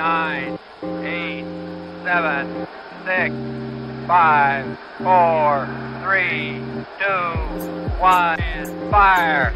9, 8, 7, 6, 5, 4, 3, 2, 1, fire!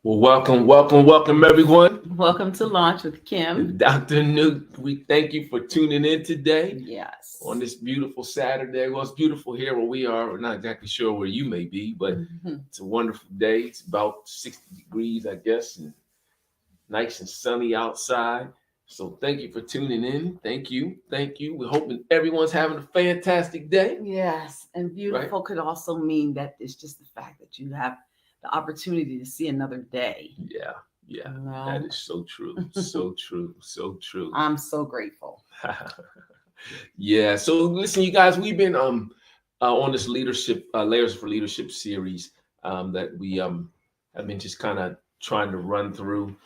Well, welcome, everyone. Welcome to Launch with Kim. Dr. Newt, we thank you for tuning in today. Yes. On this beautiful Saturday. Well, it's beautiful here where we are. We're not exactly sure where you may be, but it's a wonderful day. It's about 60 degrees, I guess, and nice and sunny outside. So thank you for tuning in. Thank you. We're hoping everyone's having a fantastic day. Yes. And beautiful could also mean that it's just the fact that you have the opportunity to see another day. Yeah. You know? That is so true. So true. I'm so grateful. Yeah. So listen, you guys, we've been on this leadership Layers for Leadership series that we I've been just kind of trying to run through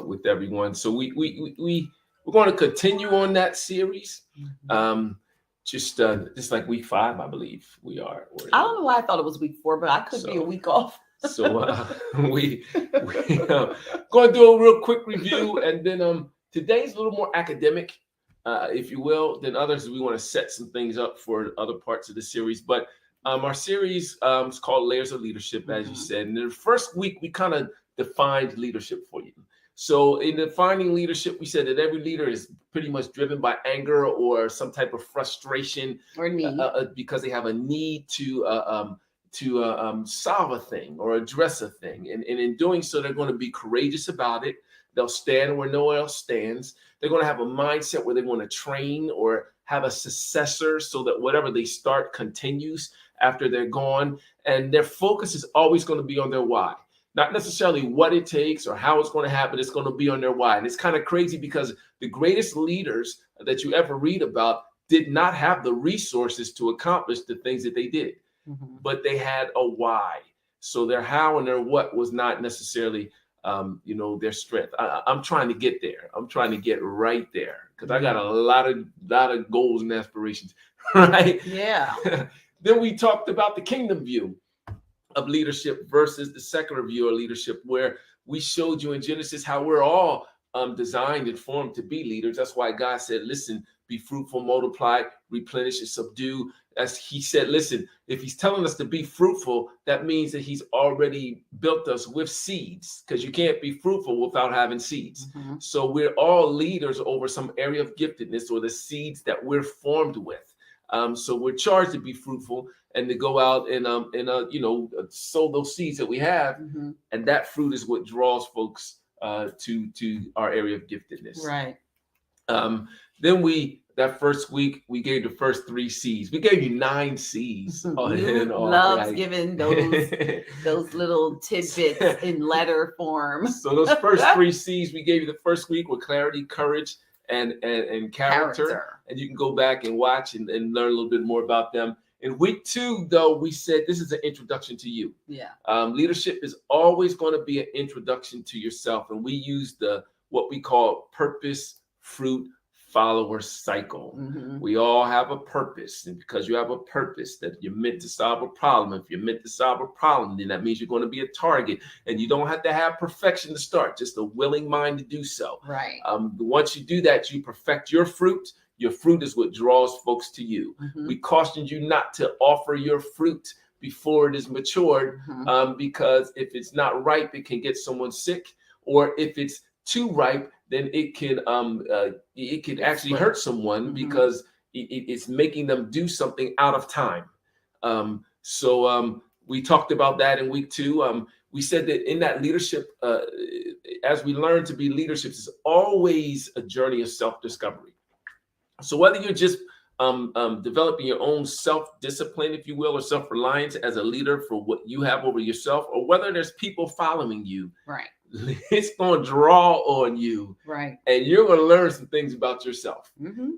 with everyone. So we're going to continue on that series. Just like week 5, I believe we are. I don't know why I thought it was week 4, but I could be a week off. So we going to do a real quick review, and then today's a little more academic, if you will, than others. We want to set some things up for other parts of the series, but our series is called Layers of Leadership, as you said. And in the first week, we kind of defined leadership for you. So in defining leadership, we said that every leader is pretty much driven by anger or some type of frustration or need, because they have a need to solve a thing or address a thing. And in doing so, they're going to be courageous about it. They'll stand where no one else stands. They're going to have a mindset where they want to train or have a successor so that whatever they start continues after they're gone. And their focus is always going to be on their why. Not necessarily what it takes or how it's going to happen. It's going to be on their why. And it's kind of crazy because the greatest leaders that you ever read about did not have the resources to accomplish the things that they did, but they had a why. So their how and their what was not necessarily, their strength. I'm trying to get there. I'm trying to get right there because I got a lot of goals and aspirations, right? Yeah. Then we talked about the kingdom view of leadership versus the secular view of leadership, where we showed you in Genesis how we're all designed and formed to be leaders. That's why God said, listen, be fruitful, multiply, replenish, and subdue. As he said, listen, if he's telling us to be fruitful, that means that he's already built us with seeds, because you can't be fruitful without having seeds. So we're all leaders over some area of giftedness or the seeds that we're formed with. So we're charged to be fruitful and to go out and sow those seeds that we have, and that fruit is what draws folks to our area of giftedness. Right. Then that first week we gave the first 3 C's. We gave you 9 C's. Loves giving those little tidbits in letter form. So those first 3 C's we gave you the first week were clarity, courage, and character. And you can go back and watch and learn a little bit more about them. In week 2, though, we said this is an introduction to you. Yeah. Leadership is always going to be an introduction to yourself. And we use what we call purpose, fruit, follower cycle. We all have a purpose. And because you have a purpose that you're meant to solve a problem, if you're meant to solve a problem, then that means you're going to be a target. And you don't have to have perfection to start, just a willing mind to do so. Right. Once you do that, you perfect your fruit. Your fruit is what draws folks to you. We cautioned you not to offer your fruit before it is matured, because if it's not ripe, it can get someone sick, or if it's too ripe, then it can actually hurt someone because it's making them do something out of time. So we talked about that in week 2. We said that in that leadership, as we learn to be leadership, is always a journey of self-discovery. So whether you're just developing your own self-discipline, if you will, or self-reliance as a leader for what you have over yourself, or whether there's people following you, right, it's going to draw on you, right, and you're going to learn some things about yourself.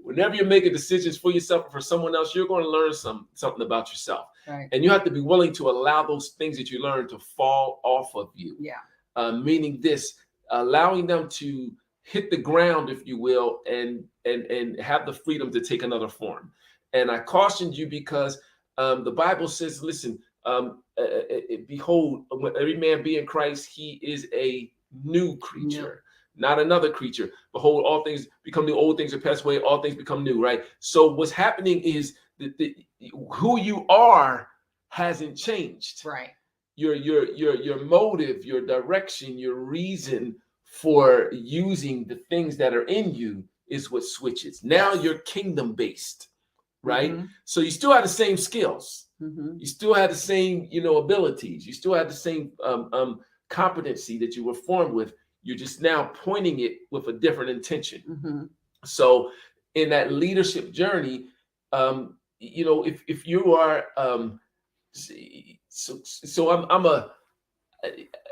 Whenever you're making decisions for yourself or for someone else, you're going to learn something about yourself, right, and you have to be willing to allow those things that you learn to fall off of you. Yeah, meaning this, allowing them to hit the ground, if you will, and have the freedom to take another form. And I cautioned you because the Bible says, listen, behold, when every man be in Christ, he is a new creature, not another creature. Behold, all things become new, old things are passed away, all things become new, right? So what's happening is that who you are hasn't changed. Right. Your motive, your direction, your reason for using the things that are in you is what switches. Now you're kingdom based, right? So you still have the same skills. You still have the same, abilities. You still have the same competency that you were formed with. You're just now pointing it with a different intention. So in that leadership journey, if you are, I'm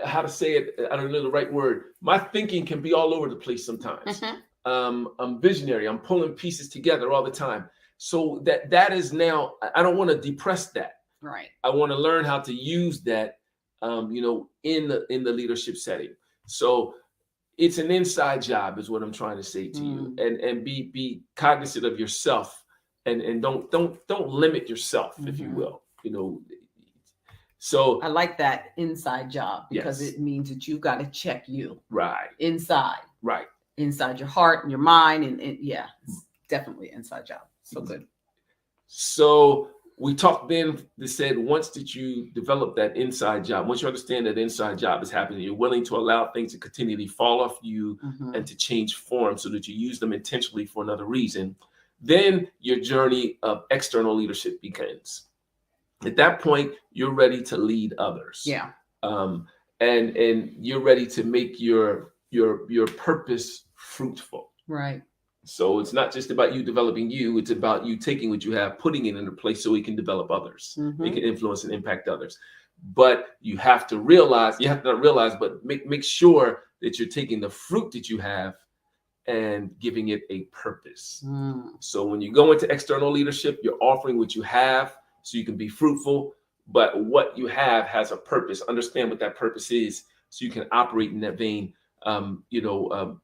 how to say it, I don't know the right word. My thinking can be all over the place sometimes. I'm visionary. I'm pulling pieces together all the time. So that is now, I don't want to depress that. Right. I want to learn how to use that in the leadership setting. So it's an inside job, is what I'm trying to say to you, and be cognizant of yourself, and don't limit yourself, if you will. So I like that inside job, because Yes. it means that you've got to check you right, inside your heart and your mind, and it's definitely an inside job. So good. So we talked then. They said, once that you develop that inside job, once you understand that inside job is happening, you're willing to allow things to continually fall off you and to change form so that you use them intentionally for another reason. Then your journey of external leadership begins. At that point, you're ready to lead others. Yeah. And you're ready to make your purpose fruitful. Right. So it's not just about you developing you, it's about you taking what you have, putting it into place so it can develop others. It can influence and impact others. But you have to not realize, but make sure that you're taking the fruit that you have and giving it a purpose. So when you go into external leadership, you're offering what you have so you can be fruitful, but what you have has a purpose. Understand what that purpose is so you can operate in that vein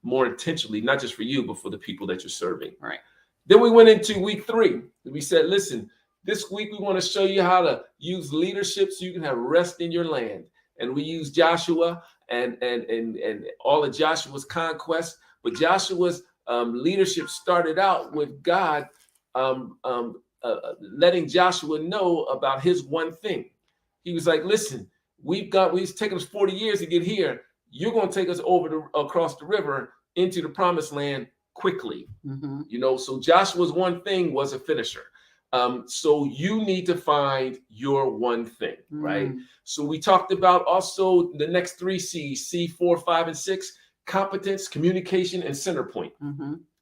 more intentionally, not just for you, but for the people that you're serving. Right. Then we went into week 3. We said, listen, this week we want to show you how to use leadership so you can have rest in your land. And we used Joshua and all of Joshua's conquest, but Joshua's leadership started out with God letting Joshua know about his one thing. He was like, listen, we've taken us 40 years to get here. You're going to take us across the river into the promised land quickly. So Joshua's one thing was a finisher. So you need to find your one thing, right? So we talked about also the next 3 C's, C4, 5, and 6, competence, communication, and center point.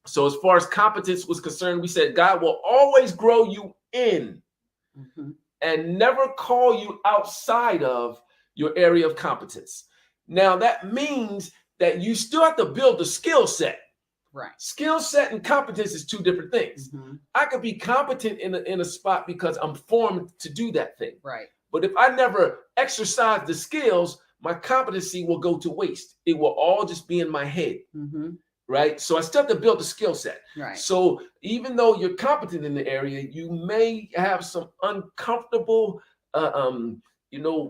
So as far as competence was concerned, we said God will always grow you in and never call you outside of your area of competence. Now, that means that you still have to build the skill set. Right. Skill set and competence is 2 different things. I could be competent in a spot because I'm formed to do that thing. Right. But if I never exercise the skills, my competency will go to waste. It will all just be in my head. Right. So I still have to build the skill set. Right. So even though you're competent in the area, you may have some uncomfortable,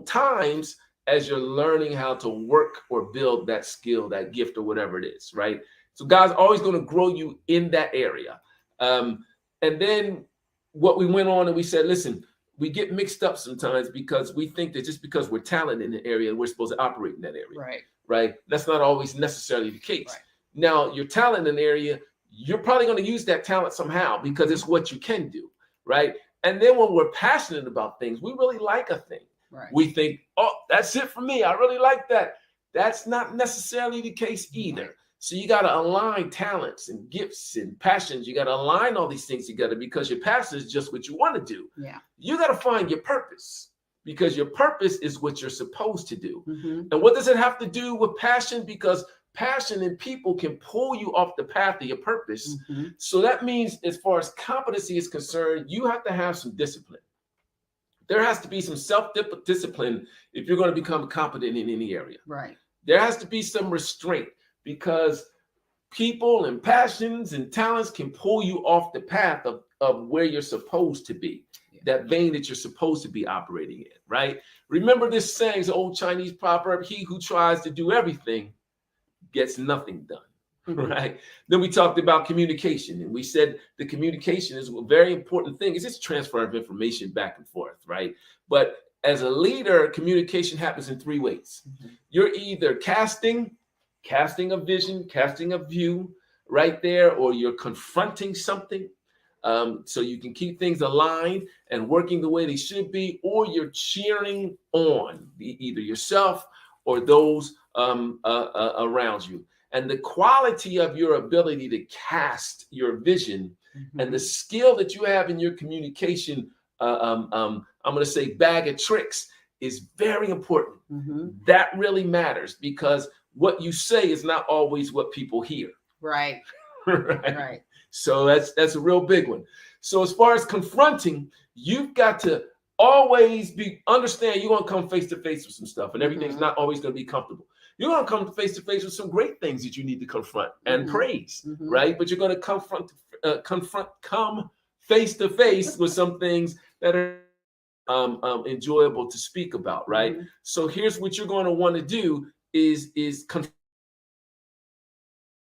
times as you're learning how to work or build that skill, that gift, or whatever it is. Right. So God's always going to grow you in that area. And then what we went on and we said, listen, we get mixed up sometimes because we think that just because we're talented in the area, we're supposed to operate in that area. Right. Right. That's not always necessarily the case. Right. Now, your talent in an area, you're probably going to use that talent somehow because it's what you can do, right? And then when we're passionate about things, we really like a thing. Right. We think, oh, that's it for me. I really like that. That's not necessarily the case either. Right. So you got to align talents and gifts and passions. You got to align all these things together because your passion is just what you want to do. Yeah. You got to find your purpose because your purpose is what you're supposed to do. And what does it have to do with passion? Because passion and people can pull you off the path of your purpose. So that means as far as competency is concerned, you have to have some discipline. There has to be some self-discipline if you're going to become competent in any area. Right. There has to be some restraint because people and passions and talents can pull you off the path of where you're supposed to be, that vein that you're supposed to be operating in, right? Remember this saying, it's an old Chinese proverb, he who tries to do everything gets nothing done, right? Then we talked about communication, and we said the communication is a very important thing. It's just transfer of information back and forth, right? But as a leader, communication happens in 3 ways. You're either casting a vision, casting a view right there, or you're confronting something so you can keep things aligned and working the way they should be, or you're cheering on either yourself or those around you. And the quality of your ability to cast your vision and the skill that you have in your communication, I'm going to say bag of tricks, is very important. That really matters because what you say is not always what people hear. Right. Right. So that's a real big one. So as far as confronting, you've got to always understand you're going to come face to face with some stuff, and everything's not always going to be comfortable. You're going to come face to face with some great things that you need to confront and praise, right? But you're going to come face to face with some things that are enjoyable to speak about, right? So here's what you're going to want to do is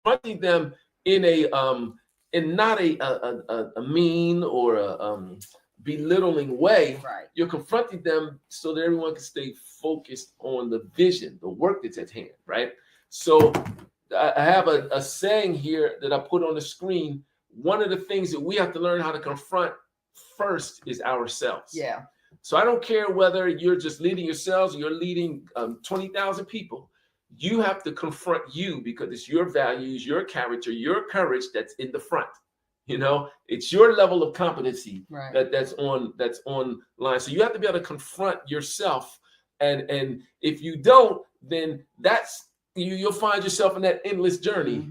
confronting them in not a mean or a belittling way. Right. You're confronting them so that everyone can stay focused on the vision, the work that's at hand, right? So I have a saying here that I put on the screen. One of the things that we have to learn how to confront first is ourselves. Yeah. So I don't care whether you're just leading yourselves or you're leading 20,000 people. You have to confront you because it's your values, your character, your courage that's in the front. You know, it's your level of competency that's on line. So you have to be able to confront yourself. And if you don't, then you'll find yourself in that endless journey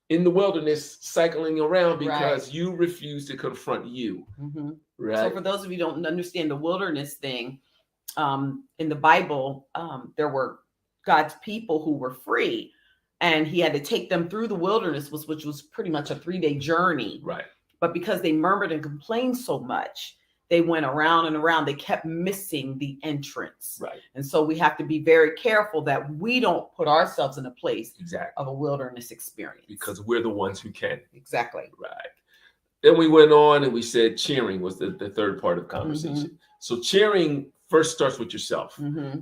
in the wilderness, cycling around because you refuse to confront you. Right. So for those of you who don't understand the wilderness thing, in the Bible, there were God's people who were free, and he had to take them through the wilderness, which was pretty much a 3-day journey. Right. But because they murmured and complained so much, they went around and around. They kept missing the entrance. Right. And so we have to be very careful that we don't put ourselves in a place exactly of a wilderness experience. Because we're the ones who can. Exactly. Right. Then we went on and we said cheering was the third part of conversation. So cheering first starts with yourself.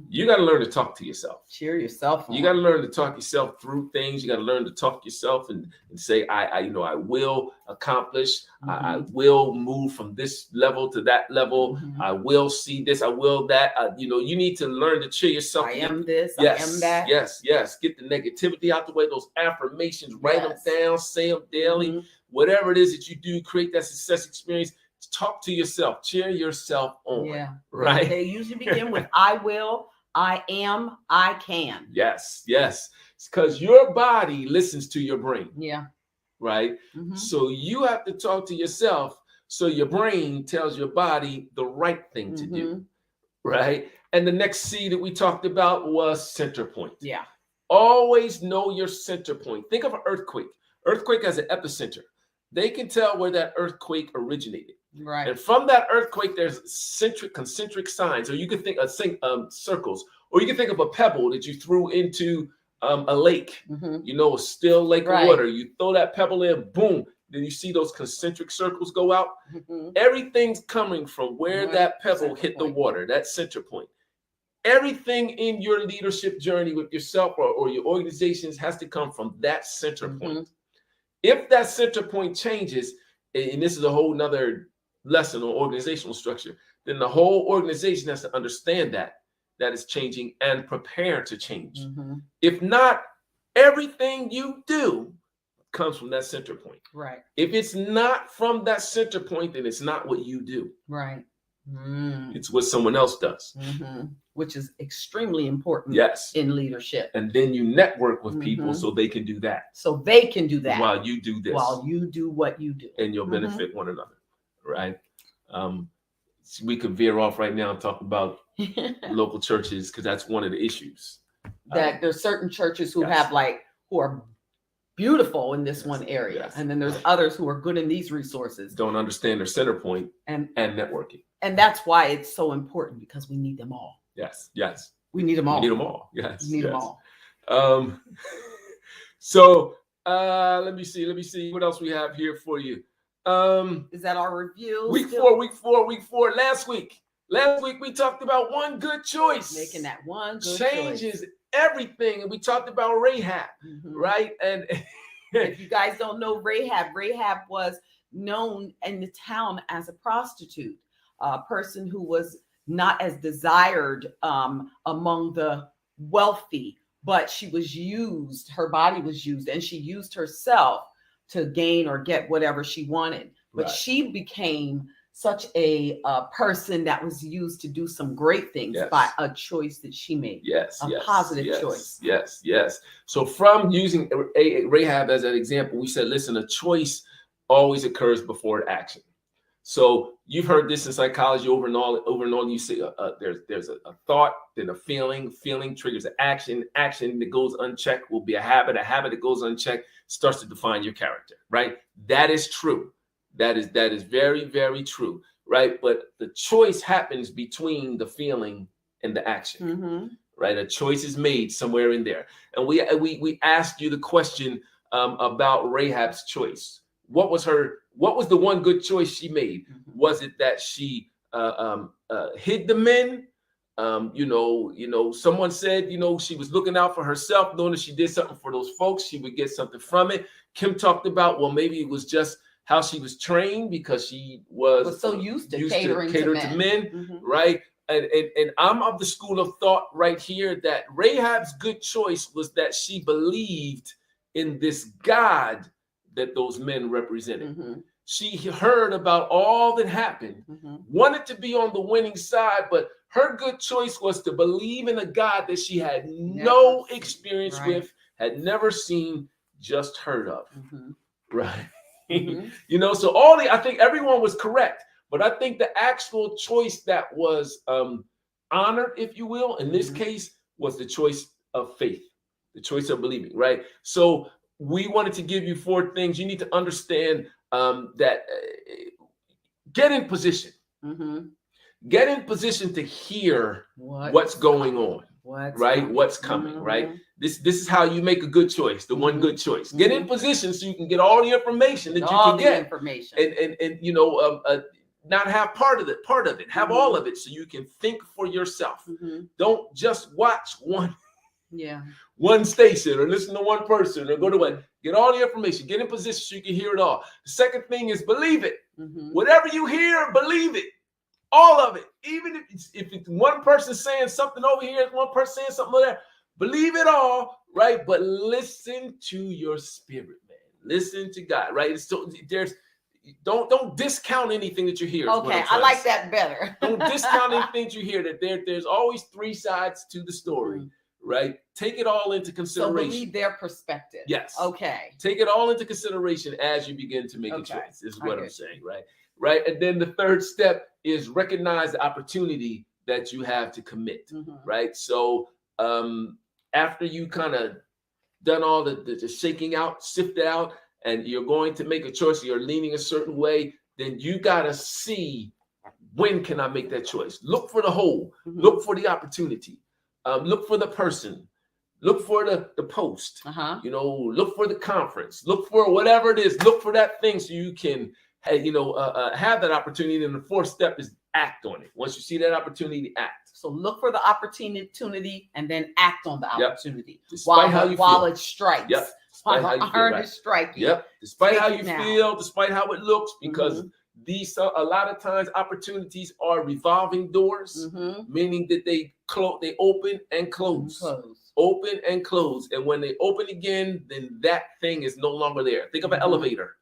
You got to learn to talk to yourself. Cheer yourself on. You got to learn to talk yourself through things. You got to learn to talk yourself and say, I will accomplish. I will move from this level to that level. I will see this. I will that. You need to learn to cheer yourself. I am this. Yes, I am that. Yes. Get the negativity out the way. Those affirmations, write them down, say them daily. Whatever it is that you do, create that success experience. Talk to yourself, cheer yourself on. Yeah. Right. They usually begin with I will, I am, I can. Yes. It's because your body listens to your brain. Yeah. Right. So you have to talk to yourself so your brain tells your body the right thing to do. Right. And the next C that we talked about was center point. Yeah. Always know your center point. Think of an earthquake. Earthquake has an epicenter. They can tell where that earthquake originated. Right. And from that earthquake, there's concentric signs. Or you can think of circles. Or you can think of a pebble that you threw into a lake. A still lake of water. You throw that pebble in, boom. Then you see those concentric circles go out. Everything's coming from where that pebble hit the water, that center point. Everything in your leadership journey with yourself or your organizations has to come from that center point. If that center point changes, and this is a whole nother lesson on organizational structure, then the whole organization has to understand that is changing and prepare to change. If not, everything you do comes from that center point. Right. If it's not from that center point, then it's not what you do. Right. It's what someone else does. Which is extremely important in leadership. And then you network with people so they can do that. So they can do that. While you do this. While you do what you do. And you'll benefit one another. Right. We could veer off right now and talk about local churches because that's one of the issues. That there's certain churches who have who are beautiful in this one area. And then there's others who are good in these resources. Don't understand their center point and networking. And that's why it's so important because we need them all. Yes. We need them all. We need them all. Yes. We need them all. So let me see what else we have here for you. Is that our review? Week four. Last week we talked about one good choice. Making that one good changes everything. And we talked about Rahab, right? And if you guys don't know Rahab was known in the town as a prostitute, a person who was not as desired among the wealthy, but she was used, her body was used, and she used herself to gain or get whatever she wanted. But she became such a person that was used to do some great things by a choice that she made. A positive choice. Yes. So from using Rahab as an example, we said, listen, a choice always occurs before action. So you've heard this in psychology over and all. You say there's a thought, then a feeling triggers an action that goes unchecked will be a habit that goes unchecked starts to define your character, right? That is true. That is very, very true, right? But the choice happens between the feeling and the action, right? A choice is made somewhere in there. And we asked you the question about Rahab's choice. What was the one good choice she made? Was it that she hid the men? Someone said, she was looking out for herself, knowing that she did something for those folks, she would get something from it. Kim talked about, well, maybe it was just how she was trained because she was so used to catering to men. Right? And I'm of the school of thought right here that Rahab's good choice was that she believed in this God that those men represented. She heard about all that happened, wanted to be on the winning side, but her good choice was to believe in a God that she had no experience with, had never seen, just heard of. Right. So I think everyone was correct, but I think the actual choice that was honored, if you will, in this case, was the choice of faith, the choice of believing, right? So we wanted to give you 4 things. You need to understand that get in position. Get in position to hear what's going on, what's coming, right? This is how you make a good choice, the one good choice. Get in position so you can get all the information that you can get, and not have part of it, have all of it so you can think for yourself. Don't just watch one station or listen to one person or go to one. Get all the information, get in position so you can hear it all. The second thing is believe it. Whatever you hear, believe it. All of it. Even if it's one person saying something over here, one person saying something over there, believe it all, right? But listen to your spirit, man. Listen to God, right? So don't discount anything that you hear. Okay, I like that better. Don't discount anything that you hear. That there's always 3 sides to the story, right? Take it all into consideration. So believe their perspective. Yes. Okay. Take it all into consideration as you begin to make a choice. This is what I'm saying, right? Right. And then the third step is recognize the opportunity that you have to commit, right? So after you kind of done all the shaking out, sifted out, and you're going to make a choice, you're leaning a certain way, then you got to see, when can I make that choice? Look for the hole, look for the opportunity, look for the person, look for the post, look for the conference, look for whatever it is, look for that thing so you can have that opportunity. And the 4th step is act on it. Once you see that opportunity, act. So look for the opportunity and then act on the opportunity. Despite while it strikes. Yep. While the iron is striking. Yep. Despite how you feel, despite how it looks, because these a lot of times opportunities are revolving doors, meaning that they open and close. Open and close. And when they open again, then that thing is no longer there. Think of an elevator,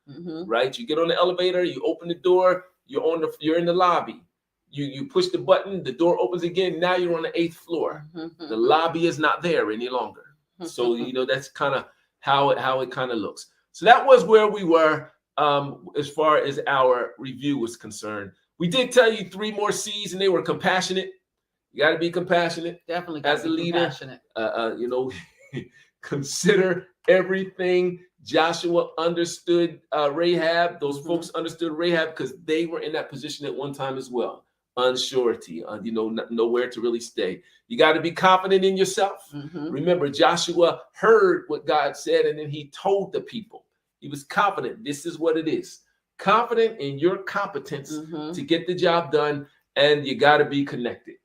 right? You get on the elevator, you open the door, you're in the lobby. You push the button, the door opens again. Now you're on the 8th floor. The lobby is not there any longer. So, that's kind of how it kind of looks. So that was where we were as far as our review was concerned. We did tell you 3 more C's, and they were compassionate. You got to be compassionate. Definitely as a leader. Consider everything. Joshua understood Rahab. Those folks understood Rahab because they were in that position at one time as well. Unsurety, nowhere to really stay. You got to be confident in yourself. Remember, Joshua heard what God said, and then he told the people. He was confident. This is what it is. Confident in your competence to get the job done, and you got to be connected.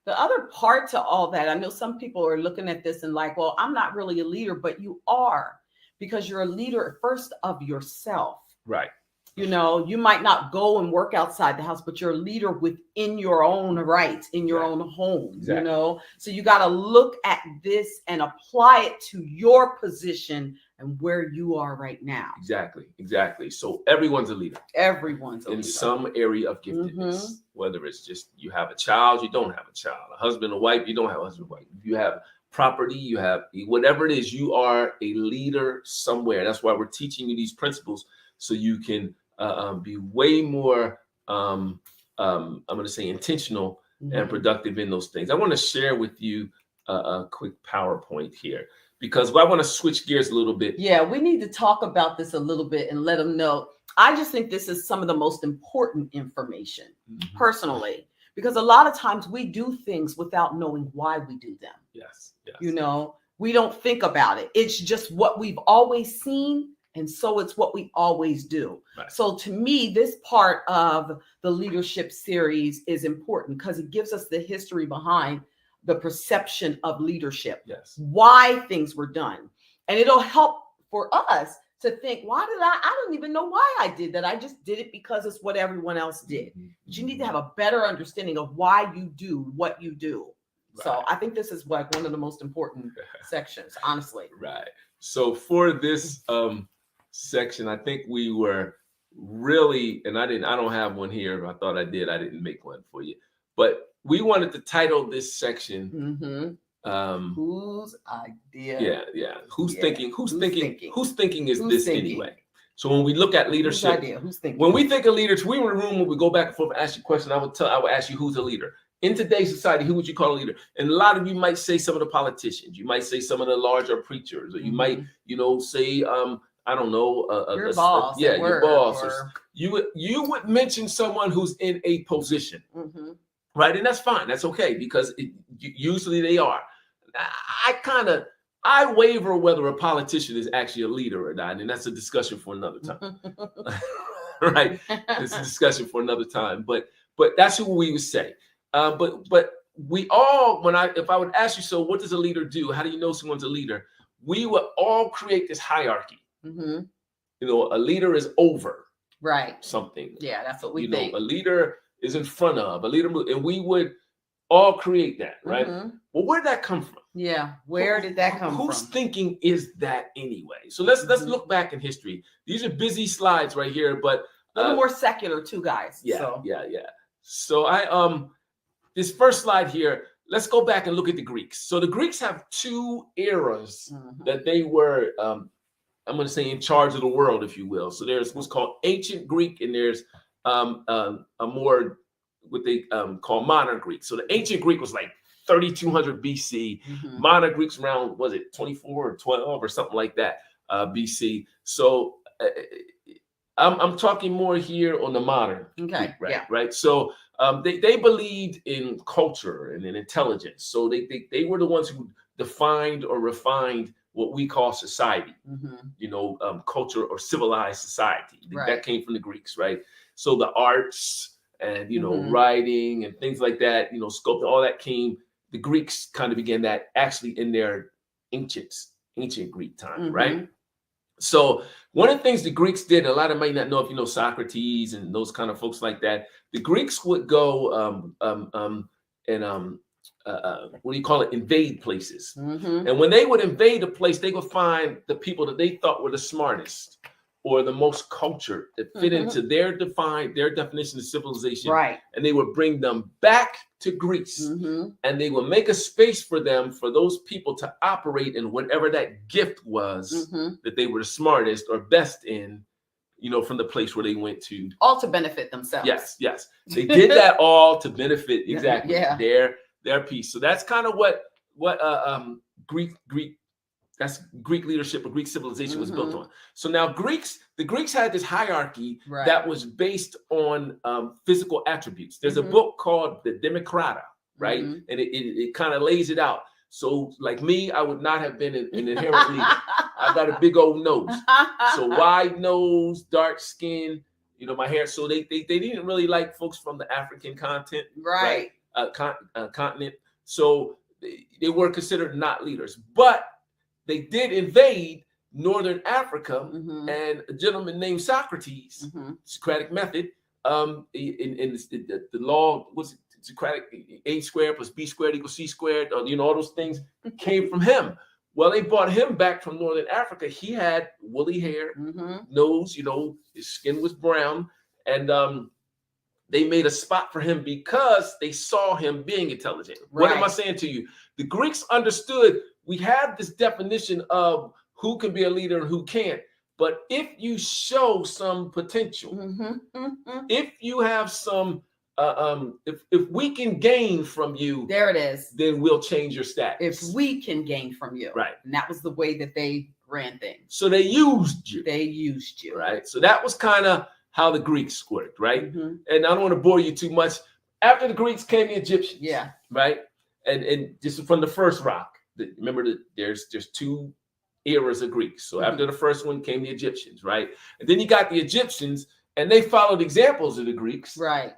The other part to all that, I know some people are looking at this and like, well, I'm not really a leader, but you are, because you're a leader first of yourself. Right. You might not go and work outside the house, but you're a leader within your own right, in your own home, So you got to look at this and apply it to your position and where you are right now. Exactly. So everyone's a leader. Everyone's a leader. In some area of giftedness, whether it's just you have a child, you don't have a child, a husband, a wife, you don't have a husband, a wife. You have property, you have whatever it is, you are a leader somewhere. That's why we're teaching you these principles so you can be way more I'm going to say intentional and Mhm. productive in those things. I want to share with you a quick PowerPoint here because I want to switch gears a little bit. Yeah, we need to talk about this a little bit and let them know. I just think this is some of the most important information Mhm. personally, because a lot of times we do things without knowing why we do them. Yes, yes. You know, we don't think about it. It's just what we've always seen. And so it's what we always do. Right. So to me, this part of the leadership series is important because it gives us the history behind the perception of leadership, Yes. why things were done. And it'll help for us to think, I don't even know why I did that. I just did it because it's what everyone else did. But you need to have a better understanding of why you do what you do. So Right. I think this is like one of the most important sections, honestly. Right. So for this section, I think we were really, and I don't have one here. I thought I did. I didn't make one for you, but we wanted to title this section. Mm-hmm. Whose idea? Yeah. Who's Yeah. thinking? Who's thinking? Who's thinking is Who's this thinking? anyway? So when we look at Whose leadership, idea? Who's thinking? when we think of leaders, we were in a room when we go back and forth and ask you questions. I would ask you who's a leader. In today's society, who would you call a leader? And a lot of you might say some of the politicians. You might say some of the larger preachers, or you might, say, I don't know, Your boss. Yeah, your boss. Or You would mention someone who's in a position, right? And that's fine. That's okay because usually they are. I waver whether a politician is actually a leader or not, and that's a discussion for another time. Right? It's a discussion for another time. But that's who we would say. But we all, if I would ask you, so what does a leader do? How do you know someone's a leader? We would all create this hierarchy. You know, a leader is over something. Yeah, that's what we you think. know, a leader is in front of a leader, and we would all create that, right? Well, where'd that come from? Yeah, where did that come from? Whose thinking is that anyway? So let's look back in history. These are busy slides right here, but a little more secular too, guys. Yeah. So this first slide here, let's go back and look at the Greeks. So the Greeks have two eras that they were, I'm going to say, in charge of the world, if you will. So there's what's called ancient Greek, and there's a more what they call modern Greek. So the ancient Greek was like 3200 BC. Modern Greek's around, was it 24 or 12 or something like that BC. So I'm talking more here on the modern Greek, right? So they believed in culture and in intelligence. So they were the ones who defined or refined what we call society, culture or civilized society. That came from the Greeks, right? So the arts and, writing and things like that, sculpting, all that came, the Greeks kind of began that actually in their ancient Greek time, right? So one of the things the Greeks did, a lot of might not know if you know Socrates and those kind of folks like that, the Greeks would go invade places. And when they would invade a place, they would find the people that they thought were the smartest or the most cultured that fit into their definition of civilization. Right. And they would bring them back to Greece and they would make a space for them, for those people to operate in whatever that gift was that they were the smartest or best in, from the place where they went to. All to benefit themselves. Yes. They did that all to benefit their piece. So that's kind of what Greek that's Greek leadership or Greek civilization was built on. So now the Greeks had this hierarchy that was based on physical attributes. There's a book called the Democrata, right? And it kind of lays it out. So like me, I would not have been an inherent leader. I got a big old nose. So wide nose, dark skin, my hair. So they didn't really like folks from the African continent. Continent. So they were considered not leaders. But they did invade Northern Africa, and a gentleman named Socrates, Socratic method, in the law was Socratic, A squared plus B squared equals C squared, all those things came from him. Well, they brought him back from Northern Africa. He had woolly hair, nose, his skin was brown, and they made a spot for him because they saw him being intelligent. What am I saying to you? The Greeks understood we have this definition of who can be a leader and who can't, But if you show some potential, if you have some, if we can gain from you, there it is. then we'll change your status. If we can gain from you, Right. And that was the way that they ran things. So they used you. They used you, Right. So that was kind of how the Greeks worked, right? Mhm. And I don't want to bore you too much. After the Greeks came the Egyptians. Yeah. Right. And this is from the first rock. Remember that there's two eras of Greeks. So after the first one came the Egyptians, right? And then you got the Egyptians, and they followed examples of the Greeks, Right.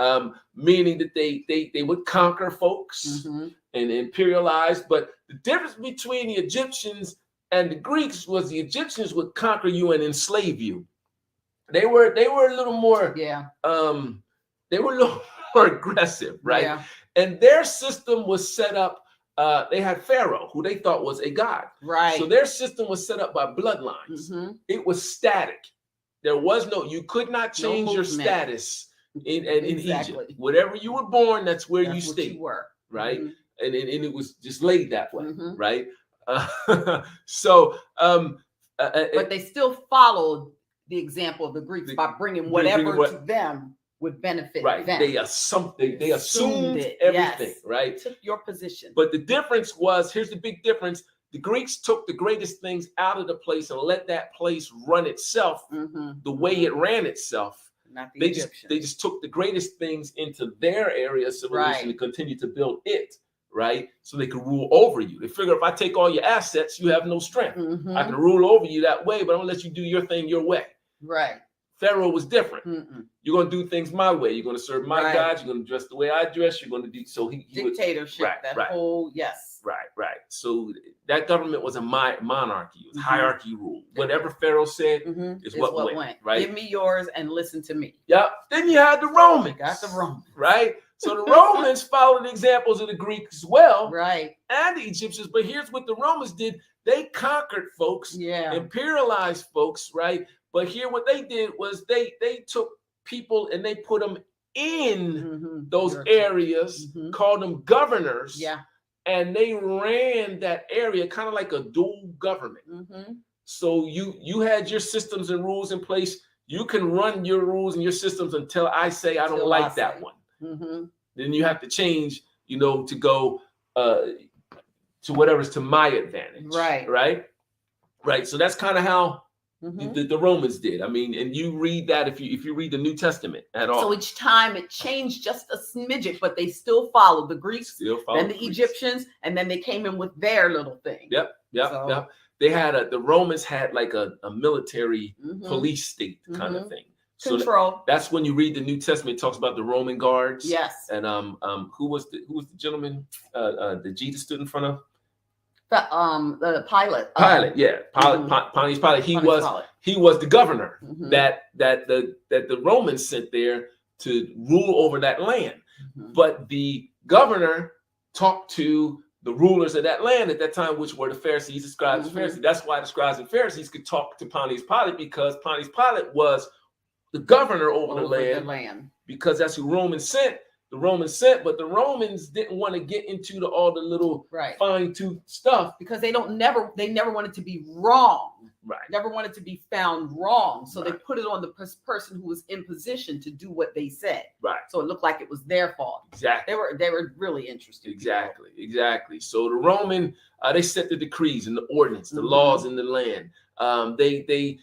Meaning that they would conquer folks and imperialize. But the difference between the Egyptians and the Greeks was the Egyptians would conquer you and enslave you. They were a little more they were a little more aggressive, right? Yeah. And their system was set up. They had Pharaoh, who they thought was a god. Right. So their system was set up by bloodlines. It was static. There was you could not change your status in Egypt. Whatever you were born, that's where you stayed. You were. Right. And it was just laid that way. Right. So but they still followed the example of the Greeks by bringing whatever to them would benefit right. them. They assumed everything, right? Took your position. But the difference was, here's the big difference. The Greeks took the greatest things out of the place and let that place run itself the way it ran itself. Not the They Egyptians. just took the greatest things into their area of civilization and continued to build it, right? So they could rule over you. They figure if I take all your assets, you have no strength. I can rule over you that way, but I'm gonna let you do your thing your way. Right. Pharaoh was different. You're going to do things my way. You're going to serve my God. You're going to dress the way I dress. You're going to do so. He Dictatorship. Whole Right. So that government was a monarchy. It was hierarchy rule. Whatever Pharaoh said is what went. Right. Give me yours and listen to me. Yep. Then you had the Romans. Got the Romans. Right. So the Romans followed the examples of the Greeks as well. Right. And the Egyptians. But here's what the Romans did. They conquered folks. Yeah. Imperialized folks. Right. But here, what they did was they took people and they put them in those areas, called them governors. Yeah. And they ran that area kind of like a dual government. So you had your systems and rules in place. You can run your rules and your systems until I say I don't like that one. Then you have to change, to go to whatever's to my advantage. Right. So that's kind of how the Romans did. I mean, and you read that if you read the New Testament at all. So each time it changed just a smidget, but they still followed the Greeks, then the Egyptians, and then they came in with their little thing. Yep. They had the Romans had like a military police state kind of thing. So Control. That's when you read the New Testament. It talks about the Roman guards. Yes. And who was the gentleman that Jesus stood in front of? The Pilate. Pontius Pilate. He was the governor that the Romans sent there to rule over that land. But the governor talked to the rulers of that land at that time, which were the Pharisees, the scribes, and Pharisees. That's why the scribes and Pharisees could talk to Pontius Pilate, because Pontius Pilate was the governor over the land, because that's who Romans sent. The Romans sent, but the Romans didn't want to get into all the little fine-tooth stuff, because they never wanted to be wrong. Right. Never wanted to be found wrong. So they put it on the person who was in position to do what they said. Right. So it looked like it was their fault. Exactly. They were really interested. Exactly. So the Roman, they set the decrees and the ordinance, the laws in the land. They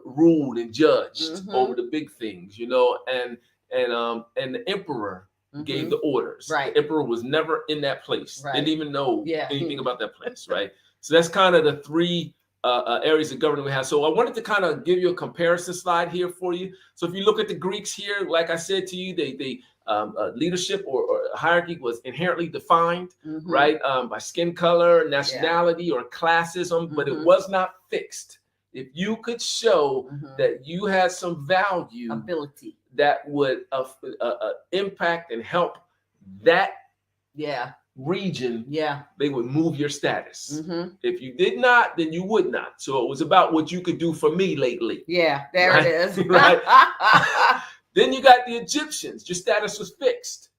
ruled and judged over the big things, and the emperor gave the orders. Right. The emperor was never in that place. Right. Didn't even know anything about that place. Right. So that's kind of the three areas of government we have. So I wanted to kind of give you a comparison slide here for you. So if you look at the Greeks here, like I said to you, they leadership or hierarchy was inherently defined, right, by skin color, nationality, or classism, but it was not fixed. If you could show that you had some value, ability that would impact and help that region, they would move your status. If you did not, then you would not. So it was about what you could do for me lately. It is. Right. Then you got the Egyptians. Your status was fixed.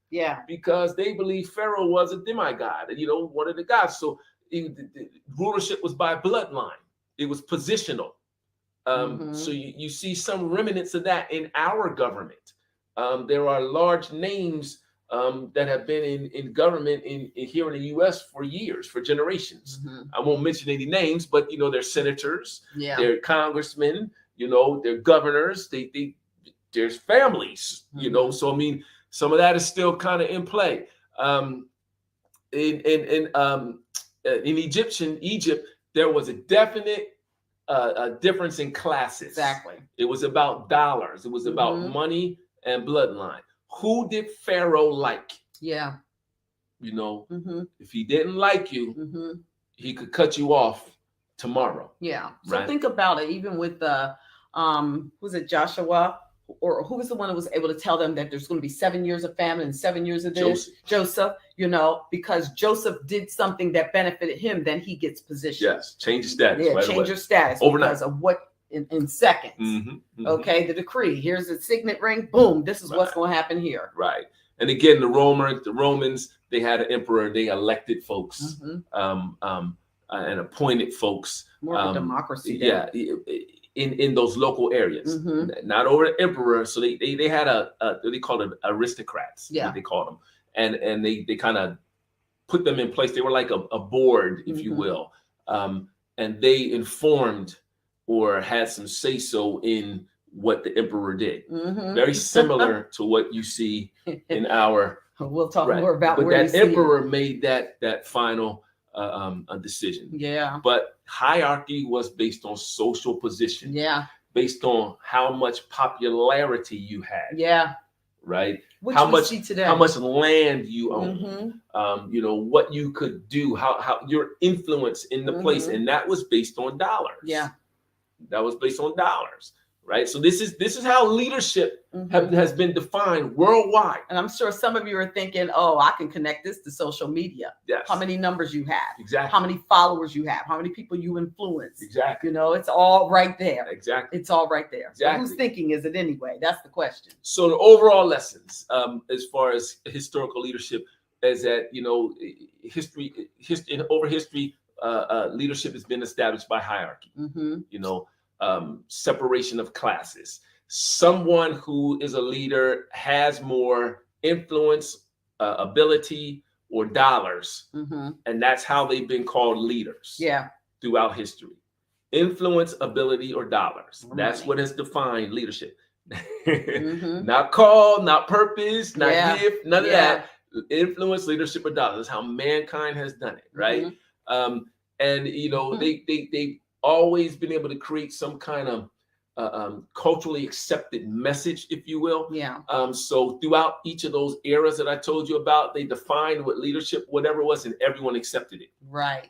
Because they believed Pharaoh was a demigod, one of the gods. So the rulership was by bloodline. It was positional. So you see some remnants of that in our government. There are large names that have been in government in here in the U.S. for years, for generations. I won't mention any names, but they're senators, they're congressmen, they're governors. There's families, So I mean, some of that is still kind of in play. In Egypt, there was a definite difference in classes. Exactly. It was about dollars. It was about money and bloodline. Who did Pharaoh like? Yeah. If he didn't like you, he could cut you off tomorrow. Yeah. So right? think about it. Even with was it Joshua? Or who was the one that was able to tell them that there's going to be 7 years of famine and 7 years of this? Joseph, because Joseph did something that benefited him, then he gets position. Yes, change your status. Yeah, right change away. your status Overnight. because of what in seconds. Okay, the decree. Here's the signet ring. Boom. This is what's going to happen here. Right. And again, the Romans, they had an emperor. They elected folks and appointed folks. More of a democracy. Yeah. In those local areas, not over the emperor. So they had they called them aristocrats. Yeah, they called them, and they kind of put them in place. They were like a board, if you will, and they informed or had some say so in what the emperor did. Very similar to what you see in our. We'll talk more about. But where that emperor made that final a decision. Yeah. But hierarchy was based on social position. Yeah. Based on how much popularity you had. Yeah. Right. Which how we much see today. How much land you own. What you could do. How your influence in the place, and that was based on dollars. Yeah. That was based on dollars. Right. So this is how leadership has been defined worldwide. And I'm sure some of you are thinking, oh, I can connect this to social media. Yes. How many numbers you have. Exactly. How many followers you have. How many people you influence. Exactly. It's all right there. Exactly. It's all right there. Exactly. So who's thinking is it anyway? That's the question. So the overall lessons as far as historical leadership is that, history, leadership has been established by hierarchy. Separation of classes. Someone who is a leader has more influence, ability, or dollars, and that's how they've been called leaders. Yeah. Throughout history, influence, ability, or dollars. That's what has defined leadership. Not call, not purpose, not gift, none of that. Influence, leadership, or dollars. That's how mankind has done it, right? They've always been able to create some kind of culturally accepted message, if you will. Yeah. So throughout each of those eras that I told you about, they defined what leadership, whatever it was, and everyone accepted it. Right.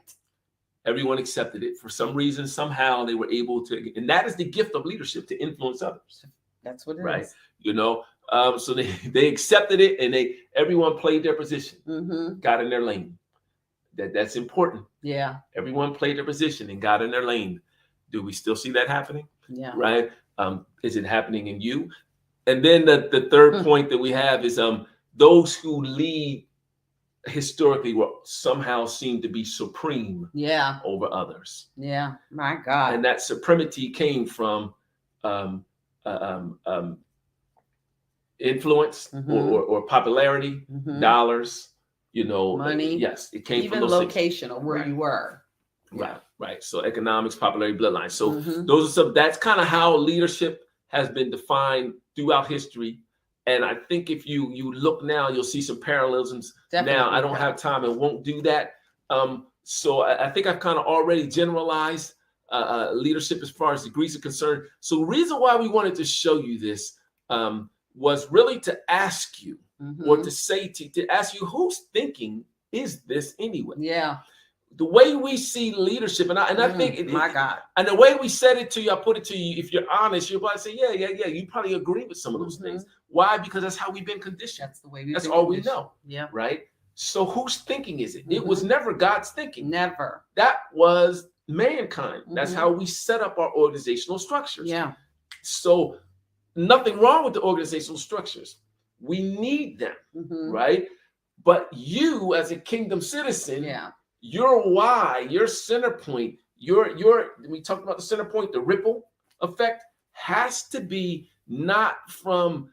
Everyone accepted it. For some reason, somehow they were able to, and that is the gift of leadership, to influence others. That's what it is. So they accepted it, and everyone played their position, got in their lane. That's important. Yeah. Everyone played their position and got in their lane. Do we still see that happening? Yeah. Right. Is it happening in you? And then the third point that we have is those who lead historically will somehow seem to be supreme over others. Yeah. My God. And that supremacy came from influence or popularity, dollars. Money. Yes, it came even from those location or where you were. Right. So economics, popularity, bloodline. So those are some. That's kind of how leadership has been defined throughout history. And I think if you look now, you'll see some parallelisms. Definitely. Now, I don't have time and won't do that. So I think I've kind of already generalized leadership as far as degrees are concerned. So the reason why we wanted to show you this was really to ask you, or to say to ask you, whose thinking is this anyway? Yeah. The way we see leadership, and I think my God, and the way we said it to you, I put it to you. If you're honest, you'll probably say, yeah. You probably agree with some of those things. Why? Because that's how we've been conditioned. That's the way we've That's been all conditioned. we know. Yeah. Right. So whose thinking is it? It was never God's thinking. Never. That was mankind. That's how we set up our organizational structures. Yeah. So nothing wrong with the organizational structures. We need them, right? But you, as a kingdom citizen, your why, your center point, we talked about the center point, the ripple, effect has to be not from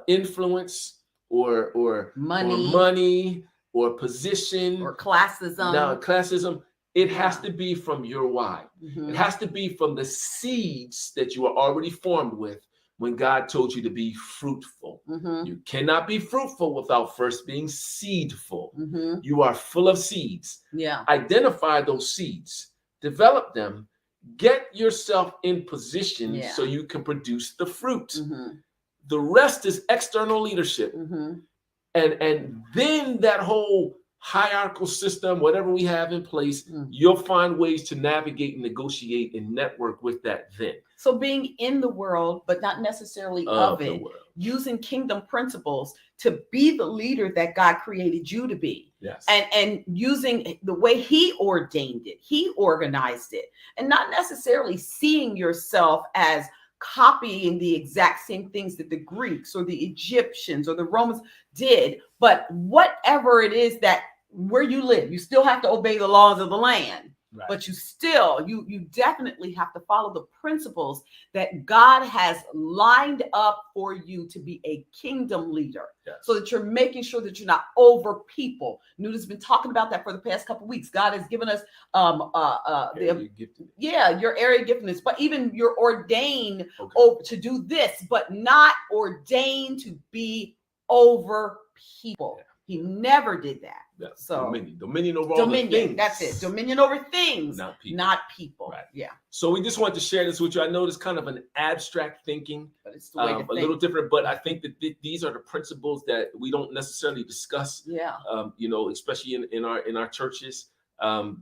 influence or money or position or classism. No, classism. It has Yeah. to be from your why. Mhm. It has to be from the seeds that you are already formed with when God told you to be fruitful. Mhm. You cannot be fruitful without first being seedful. Mhm. You are full of seeds. Yeah. Identify those seeds, develop them, get yourself in position Yeah. so you can produce the fruit. Mhm. The rest is external leadership. Mhm. And then that whole hierarchical system, whatever we have in place, Mm. you'll find ways to navigate and negotiate and network with that then. So being in the world, but not necessarily of the it, world. using kingdom principles to be the leader that God created you to be. Yes. And using the way he ordained it, he organized it, and not necessarily seeing yourself as copying the exact same things that the Greeks or the Egyptians or the Romans did, but whatever it is that where you live, you still have to obey the laws of the land. Right. But you definitely have to follow the principles that God has lined up for you to be a kingdom leader. Yes. So that you're making sure that you're not over people. Newton's been talking about that for the past couple of weeks. God has given us your area of giftedness, but even you're ordained to do this, but not ordained to be over people. Yeah. He never did that. Yeah. So dominion over all the things. That's it. Dominion over things, not people. Right. Yeah. So we just wanted to share this with you. I know it's kind of an abstract thinking, but it's the way to think. A little different. But I think that these are the principles that we don't necessarily discuss. Yeah. Especially in our churches,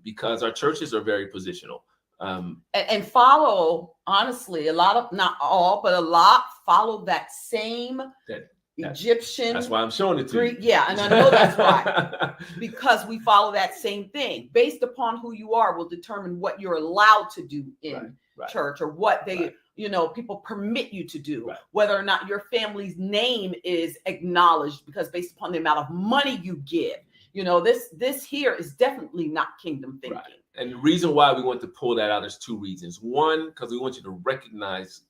because our churches are very positional. And follow, honestly, a lot of, not all, but a lot follow that same Egyptian. That's why I'm showing it to Greek, you. Yeah, and I know that's why. Because we follow that same thing. Based upon who you are will determine what you're allowed to do in church, or what they, people permit you to do. Right. Whether or not your family's name is acknowledged, because based upon the amount of money you give. This here is definitely not kingdom thinking. Right. And the reason why we want to pull that out is two reasons. One, because we want you to recognize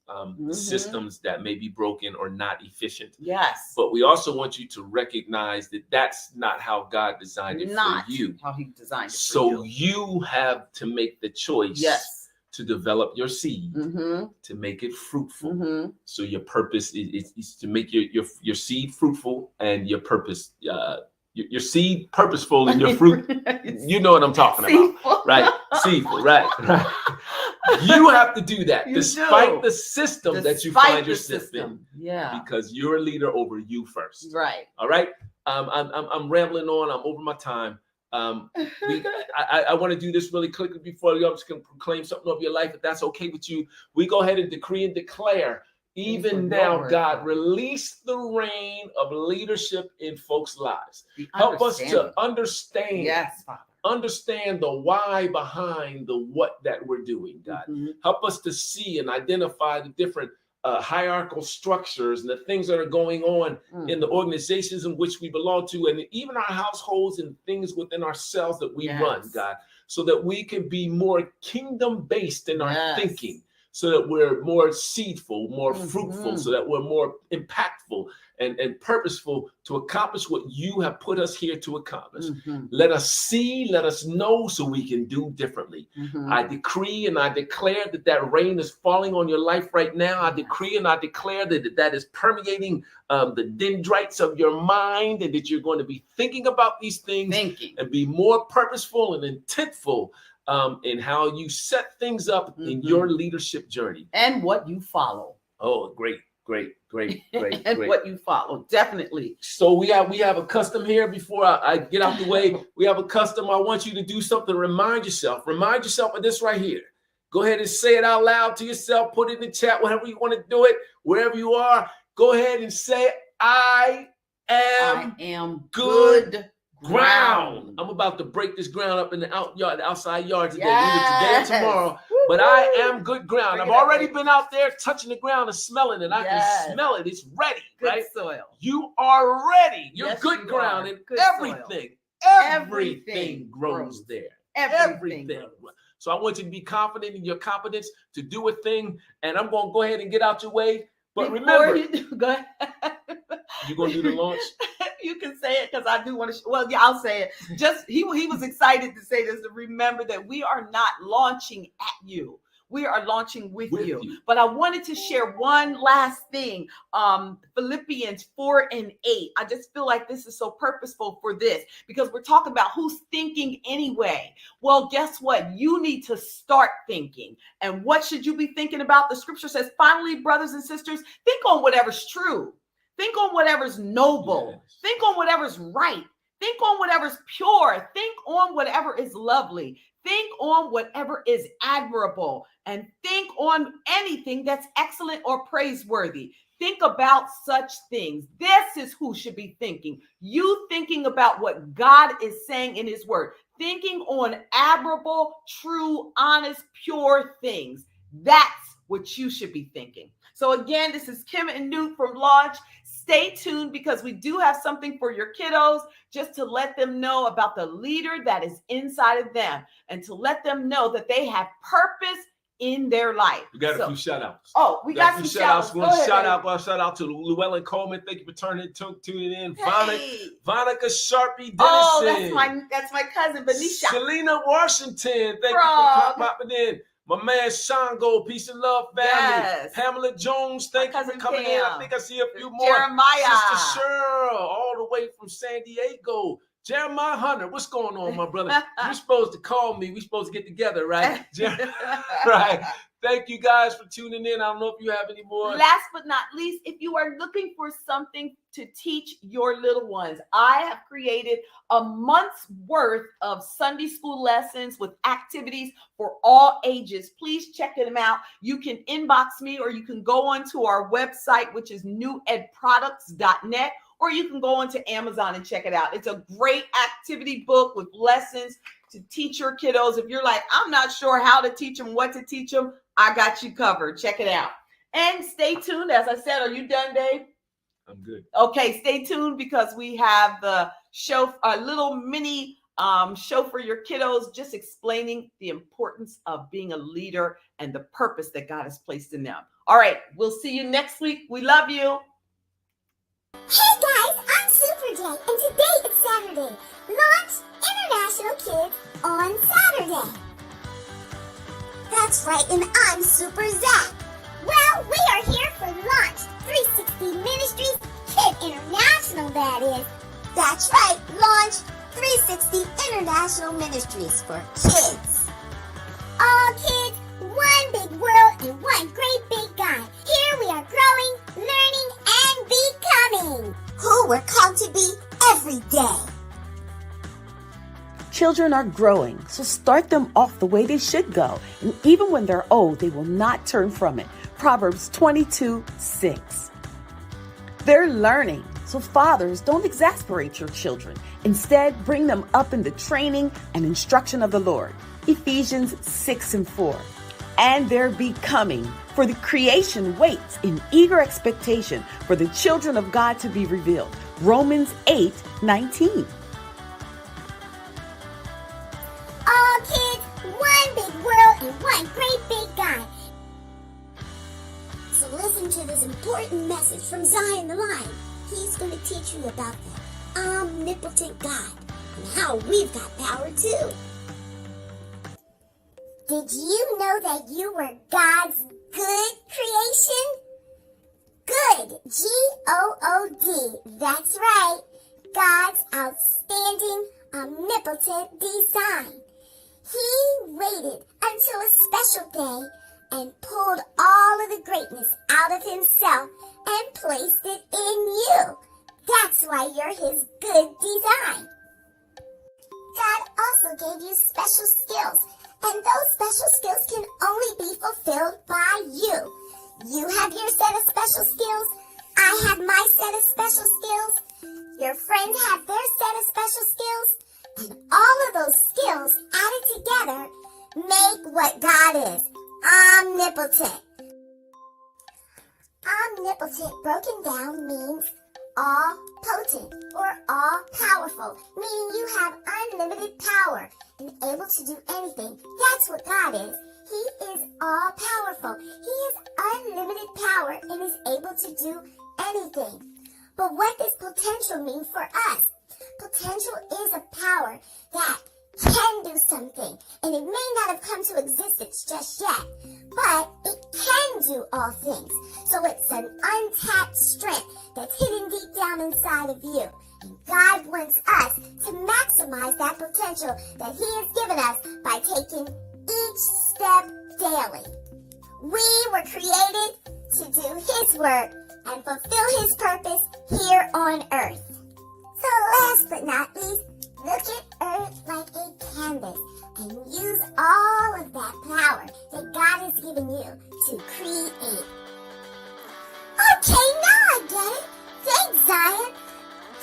systems that may be broken or not efficient. Yes. But we also want you to recognize that that's not how God designed it for you. How he designed it for you. So you have to make the choice to develop your seed, to make it fruitful. So your purpose is to make your seed fruitful, and your purpose your seed purposeful and your fruit, you know what I'm talking about, right? Seedful, right. You have to do that despite the system that you find yourself in. Yeah. Because you're a leader over you first. Right. All right. I'm rambling on. I'm over my time. I want to do this really quickly before I'm just going to proclaim something of your life. If that's okay with you, we go ahead and decree and declare. Even now, God, release the reign of leadership in folks' lives. Help us to understand. Yes, Father. Understand the why behind the what that we're doing, God. Help us to see and identify the different hierarchical structures and the things that are going on in the organizations in which we belong to, and even our households and things within ourselves that we run, God, so that we can be more kingdom-based in our thinking. So that we're more seedful, more fruitful, so that we're more impactful and purposeful to accomplish what you have put us here to accomplish. Let us see, let us know, so we can do differently. I decree and I declare that rain is falling on your life right now. I decree and I declare that is permeating the dendrites of your mind, and that you're going to be thinking about these things and be more purposeful and intentful in how you set things up in your leadership journey. And what you follow. Oh, great. And what you follow, definitely. So we have a custom here. Before I get out the way, we have a custom. I want you to do something. Remind yourself of this right here. Go ahead and say it out loud to yourself. Put it in the chat, whatever you want to do it, wherever you are. Go ahead and say, I am good ground. I'm about to break this ground up in the outside yard today, either today or tomorrow. But I am good ground. I've already been out there touching the ground and smelling it. I can smell it. It's ready, good soil. You are ready. You're good ground, and good everything grows there. Everything. Grows. So I want you to be confident in your competence to do a thing. And I'm going to go ahead and get out your way. But remember, go ahead. You're going to do the launch? You can say it because I do want to. Well, yeah, I'll say it. Just he was excited to say this. To remember that we are not launching at you. We are launching with you. But I wanted to share one last thing. Philippians 4:8. I just feel like this is so purposeful for this because we're talking about who's thinking anyway. Well, guess what? You need to start thinking. And what should you be thinking about? The scripture says, finally, brothers and sisters, think on whatever's true. Think on whatever's noble. Yes. Think on whatever's right. Think on whatever's pure. Think on whatever is lovely. Think on whatever is admirable. And think on anything that's excellent or praiseworthy. Think about such things. This is who should be thinking. You thinking about what God is saying in his word. Thinking on admirable, true, honest, pure things. That's what you should be thinking. So again, this is Kim and Newt from Launch. Stay tuned because we do have something for your kiddos just to let them know about the leader that is inside of them and to let them know that they have purpose in their life. We got a few shout outs. Oh, we got some shout outs. Shout out to Llewellyn Coleman. Thank you for tuning in. Hey. Vonica Sharpie Dennison. Oh, that's my cousin, Benicia. Selena Washington. Thank you for popping in. My man Shango, peace and love, family. Yes. Pamela Jones, thank you for coming in. I think I see a few more. Jeremiah. Sister Cheryl, all the way from San Diego. Jeremiah Hunter, what's going on, my brother? You're supposed to call me. We're supposed to get together, right? Right. Thank you guys for tuning in. I don't know if you have any more. Last but not least, if you are looking for something to teach your little ones, I have created a month's worth of Sunday school lessons with activities for all ages. Please check them out. You can inbox me or you can go onto our website, which is newedproducts.net, or you can go onto Amazon and check it out. It's a great activity book with lessons to teach your kiddos. If you're like, I'm not sure how to teach them, what to teach them, I got you covered. Check it out. And stay tuned. As I said, are you done, Dave? I'm good. Okay, stay tuned because we have the show, a little mini show for your kiddos, just explaining the importance of being a leader and the purpose that God has placed in them. All right, we'll see you next week. We love you. Hey guys, I'm Super J, and today it's Saturday. Launch International Kids on Saturday. That's right, and I'm Super Zach. Well, we are here for Launch 360 Ministries Kid International, that is. That's right, Launch 360 International Ministries for kids. All kids, one big world and one great big God. Here we are growing, learning, and becoming who we're called to be every day. Children are growing, so start them off the way they should go. And even when they're old, they will not turn from it. Proverbs 22:6. They're learning, so fathers, don't exasperate your children. Instead, bring them up in the training and instruction of the Lord. Ephesians 6:4. And they're becoming, for the creation waits in eager expectation for the children of God to be revealed. Romans 8:19. All kids, one big world and one great big God. So listen to this important message from Zion the Lion. He's going to teach you about the omnipotent God and how we've got power too. Did you know that you were God's good creation? Good, G-O-O-D, that's right, God's outstanding, omnipotent design. He waited until a special day and pulled all of the greatness out of himself and placed it in you. That's why you're his good design. God also gave you special skills, and those special skills can only be fulfilled by you. You have your set of special skills. I have my set of special skills. Your friends have their set of special skills. And all of those skills added together make what God is. Omnipotent. Omnipotent broken down means all potent or all powerful, meaning you have unlimited power and able to do anything. That's what God is. He is all powerful. He has unlimited power and is able to do anything. But what does potential mean for us? Potential is a power that can do something, and it may not have come to existence just yet, but it can do all things. So it's an untapped strength that's hidden deep down inside of you. And God wants us to maximize that potential that He has given us by taking each step daily. We were created to do His work and fulfill His purpose here on earth. So last but not least, look at Earth like a canvas and use all of that power that God has given you to create. Okay, now I get it. Thanks, Zion.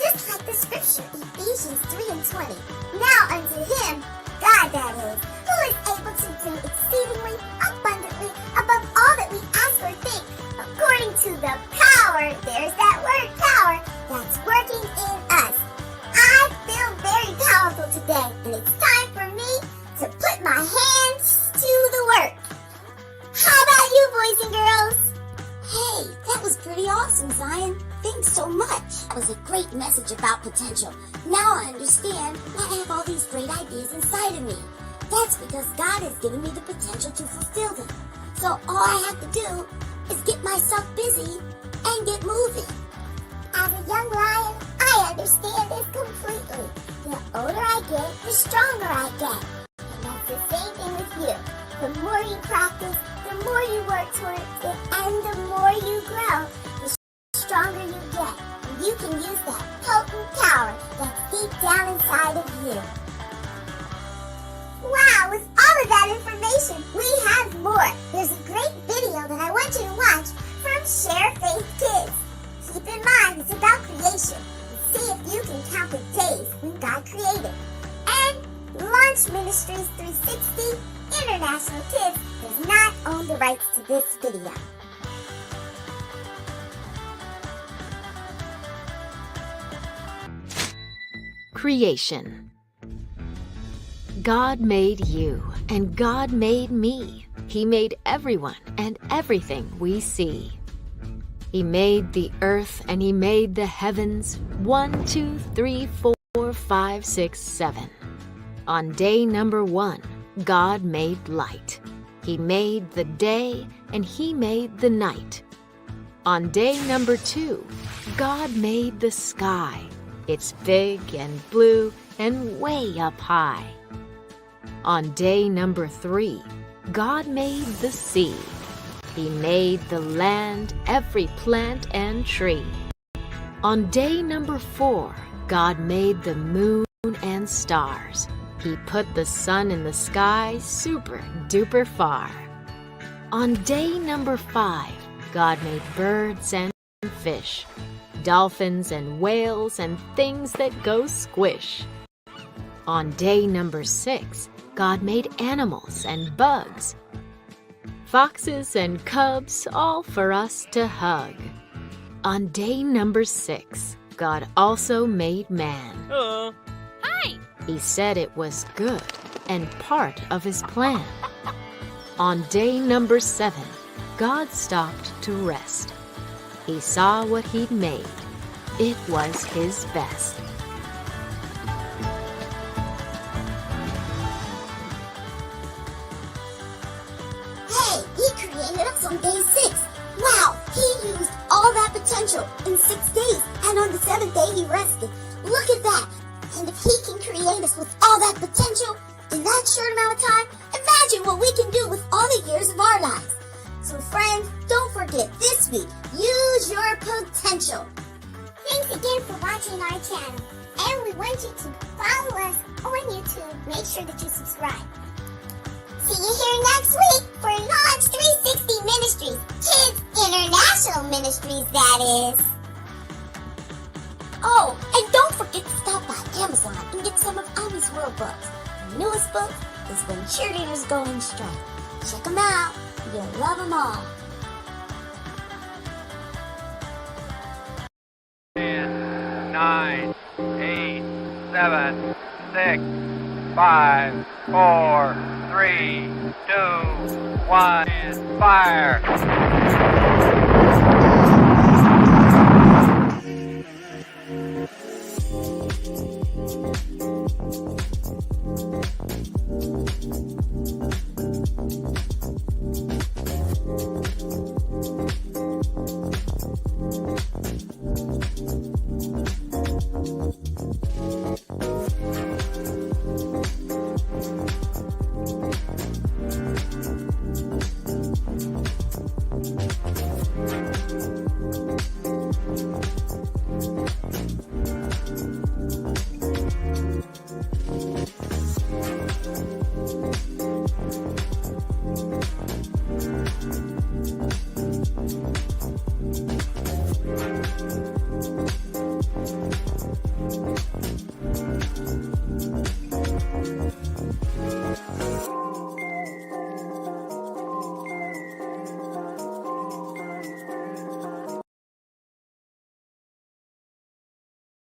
Just like the scripture, Ephesians 3:20. Now unto Him, God that is, who is able to do exceedingly abundantly above all that we ask or think, according to the power, there's that word power, that's working in us. I feel very powerful today, and it's time for me to put my hands to the work. How about you, boys and girls? Hey, that was pretty awesome, Zion. Thanks so much. That was a great message about potential. Now I understand why I have all these great ideas inside of me. That's because God has given me the potential to fulfill them. So all I have to do is get myself busy and get moving. As a young lion, I understand this completely. The older I get, the stronger I get. And that's the same thing with you. The more you practice, the more you work towards it, and the more you grow, the stronger you get. And you can use that potent power that's deep down inside of you. Wow, with all of that information, we have more. There's a great video that I want you to watch from Share Faith Kids. Keep in mind, it's about creation. And see if you can count the days when God created. And Launch Ministries 360 International Kids does not own the rights to this video. Creation. God made you, and God made me. He made everyone and everything we see. He made the earth and He made the heavens. 1, 2, 3, 4, 5, 6, 7. On day number 1, God made light. He made the day and He made the night. On day number 2, God made the sky. It's big and blue and way up high. On day number 3, God made the sea. He made the land, every plant and tree. On day number 4, God made the moon and stars. He put the sun in the sky super duper far. On day number 5, God made birds and fish, dolphins and whales and things that go squish. On day number 6, God made animals and bugs, foxes and cubs, all for us to hug. On day number 6, God also made man. Hello. Hi! He said it was good and part of His plan. On day number 7, God stopped to rest. He saw what He'd made. It was His best. On day 6. Wow, He used all that potential in 6 days, and on the 7th day He rested. Look at that. And if He can create us with all that potential in that short amount of time, imagine what we can do with all the years of our lives. So friends, don't forget this week, use your potential. Thanks again for watching our channel, and we want you to follow us on YouTube. Make sure that you subscribe. See you here next week for Launch 360 Ministries, Kids International Ministries, that is. Oh, and don't forget to stop by Amazon and get some of Ami's World books. The newest book is When Cheerleaders Go in Strike. Check them out. You'll love them all. 10, 9, 8, 7, 6, 5, 4, 3, 2, 1, fire!